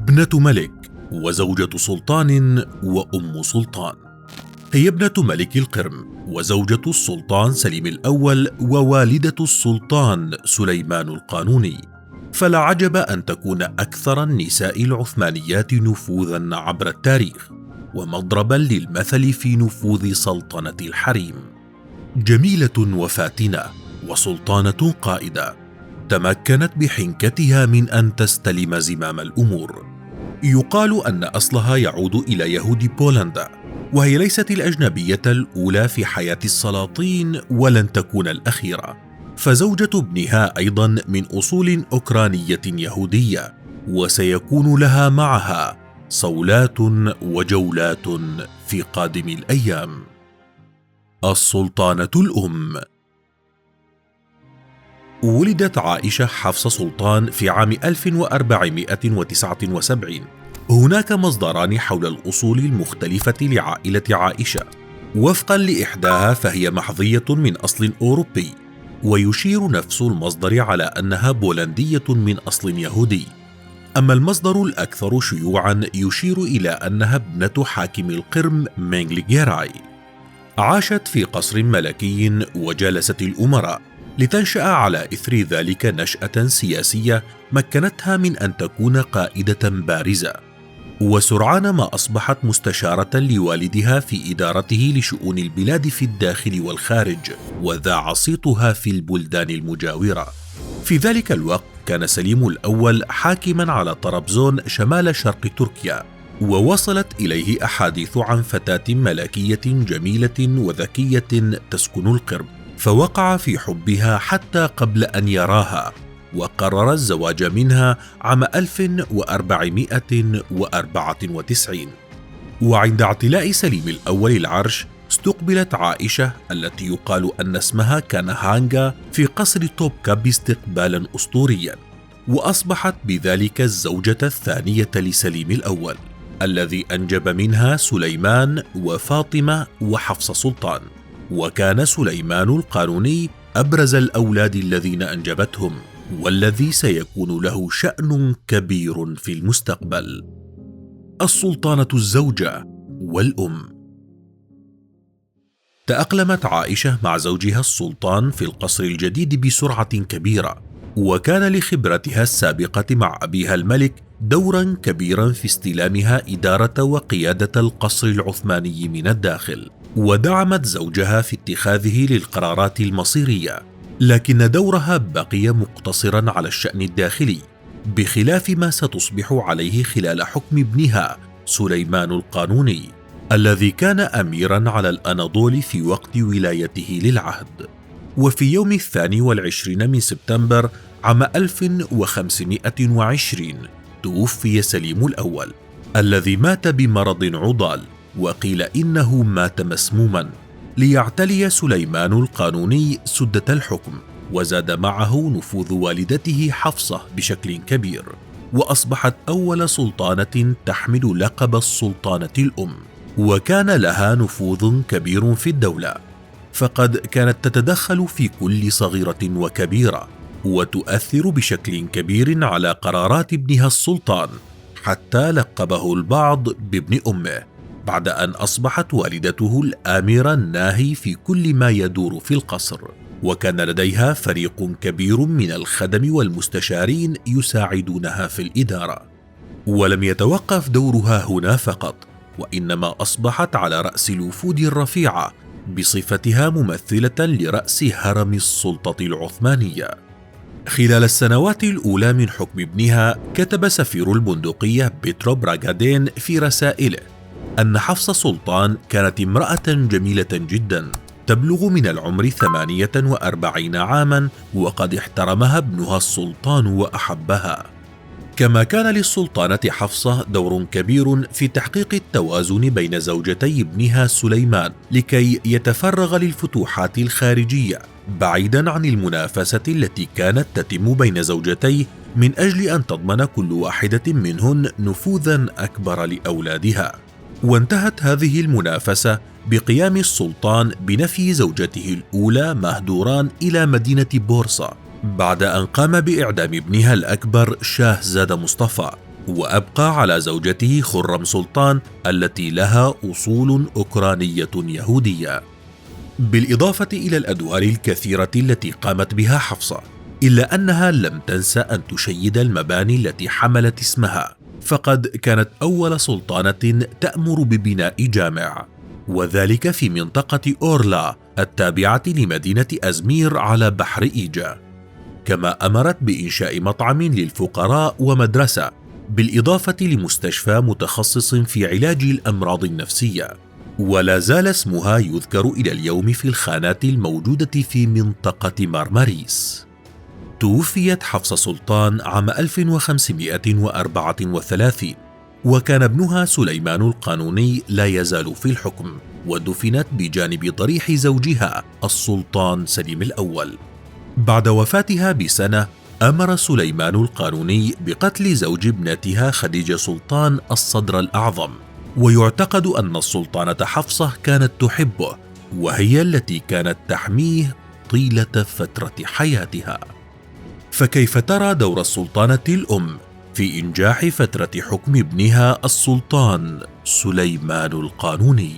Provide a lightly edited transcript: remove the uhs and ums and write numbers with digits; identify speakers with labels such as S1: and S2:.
S1: ابنة ملك وزوجة سلطان وأم سلطان. هي ابنة ملك القرم وزوجة السلطان سليم الأول ووالدة السلطان سليمان القانوني، فلا عجب أن تكون أكثر النساء العثمانيات نفوذا عبر التاريخ ومضربا للمثل في نفوذ سلطنة الحريم. جميلة وفاتنة وسلطانة قائدة، تمكنت بحنكتها من أن تستلم زمام الأمور. يقال أن أصلها يعود إلى يهود بولندا، وهي ليست الأجنبية الأولى في حياة السلاطين ولن تكون الأخيرة، فزوجة ابنها أيضا من أصول أوكرانية يهودية، وسيكون لها معها صولات وجولات في قادم الأيام. السلطانة الأم. ولدت عائشة حفصة سلطان في عام 1479. هناك مصدران حول الأصول المختلفة لعائلة عائشة. وفقا لإحداها فهي محظية من أصل أوروبي، ويشير نفس المصدر على أنها بولندية من أصل يهودي. أما المصدر الأكثر شيوعا يشير إلى أنها ابنة حاكم القرم مينغلي جيراي. عاشت في قصر ملكي وجالست الأمراء، لتنشأ على إثر ذلك نشأة سياسية مكنتها من أن تكون قائدة بارزة، وسرعان ما أصبحت مستشارة لوالدها في إدارته لشؤون البلاد في الداخل والخارج، وذاع صيتها في البلدان المجاورة. في ذلك الوقت كان سليم الأول حاكما على طرابزون شمال شرق تركيا، ووصلت إليه أحاديث عن فتاة ملكية جميلة وذكية تسكن القرم، فوقع في حبها حتى قبل أن يراها، وقرر الزواج منها عام 1494. وعند اعتلاء سليم الأول العرش استقبلت عائشة التي يقال أن اسمها كان هانجا في قصر توبكاب استقبالا أسطوريا، وأصبحت بذلك الزوجة الثانية لسليم الأول الذي أنجب منها سليمان وفاطمة وحفصة سلطان. وكان سليمان القانوني أبرز الأولاد الذين أنجبتهم، والذي سيكون له شأن كبير في المستقبل. السلطانة الزوجة والأم. تأقلمت عائشة مع زوجها السلطان في القصر الجديد بسرعة كبيرة، وكان لخبرتها السابقة مع أبيها الملك دورا كبيرا في استلامها إدارة وقيادة القصر العثماني من الداخل، ودعمت زوجها في اتخاذه للقرارات المصيرية، لكن دورها بقي مقتصرا على الشأن الداخلي، بخلاف ما ستصبح عليه خلال حكم ابنها سليمان القانوني الذي كان أميرا على الأناضول في وقت ولايته للعهد. وفي يوم 22 من سبتمبر عام 1520 توفي سليم الأول الذي مات بمرض عضال، وقيل إنه مات مسموما، ليعتلي سليمان القانوني سدة الحكم، وزاد معه نفوذ والدته حفصة بشكل كبير، وأصبحت أول سلطانة تحمل لقب السلطانة الأم، وكان لها نفوذ كبير في الدولة، فقد كانت تتدخل في كل صغيرة وكبيرة، وتؤثر بشكل كبير على قرارات ابنها السلطان، حتى لقبه البعض بابن أمه، بعد أن أصبحت والدته الآمرة الناهي في كل ما يدور في القصر، وكان لديها فريق كبير من الخدم والمستشارين يساعدونها في الإدارة. ولم يتوقف دورها هنا فقط، وإنما أصبحت على رأس الوفود الرفيعة بصفتها ممثلة لرأس هرم السلطة العثمانية. خلال السنوات الأولى من حكم ابنها كتب سفير البندقية بيترو براغادين في رسائله أن حفصة سلطان كانت امرأة جميلة جدا تبلغ من العمر 48 عاما، وقد احترمها ابنها السلطان وأحبها. كما كان للسلطانة حفصة دور كبير في تحقيق التوازن بين زوجتي ابنها سليمان لكي يتفرغ للفتوحات الخارجية، بعيدا عن المنافسة التي كانت تتم بين زوجتيه، من أجل أن تضمن كل واحدة منهن نفوذا أكبر لأولادها. وانتهت هذه المنافسة بقيام السلطان بنفي زوجته الأولى مهدوران إلى مدينة بورصة، بعد أن قام بإعدام ابنها الأكبر شاه زاد مصطفى، وأبقى على زوجته خرم سلطان التي لها أصول أوكرانية يهودية، بالإضافة إلى الأدوار الكثيرة التي قامت بها حفصة، إلا أنها لم تنس أن تشيد المباني التي حملت اسمها، فقد كانت أول سلطانة تأمر ببناء جامع، وذلك في منطقة أورلا التابعة لمدينة أزمير على بحر إيجا. كما أمرت بإنشاء مطعم للفقراء ومدرسة، بالإضافة لمستشفى متخصص في علاج الأمراض النفسية، ولا زال اسمها يذكر إلى اليوم في الخانات الموجودة في منطقة مارماريس. توفيت حفصة سلطان عام 1534، وكان ابنها سليمان القانوني لا يزال في الحكم، ودفنت بجانب ضريح زوجها السلطان سليم الأول. بعد وفاتها بسنة أمر سليمان القانوني بقتل زوج ابنتها خديجة سلطان الصدر الأعظم، ويعتقد أن السلطانة حفصة كانت تحبه، وهي التي كانت تحميه طيلة فترة حياتها. فكيف ترى دور السلطانة الأم في إنجاح فترة حكم ابنها السلطان سليمان القانوني؟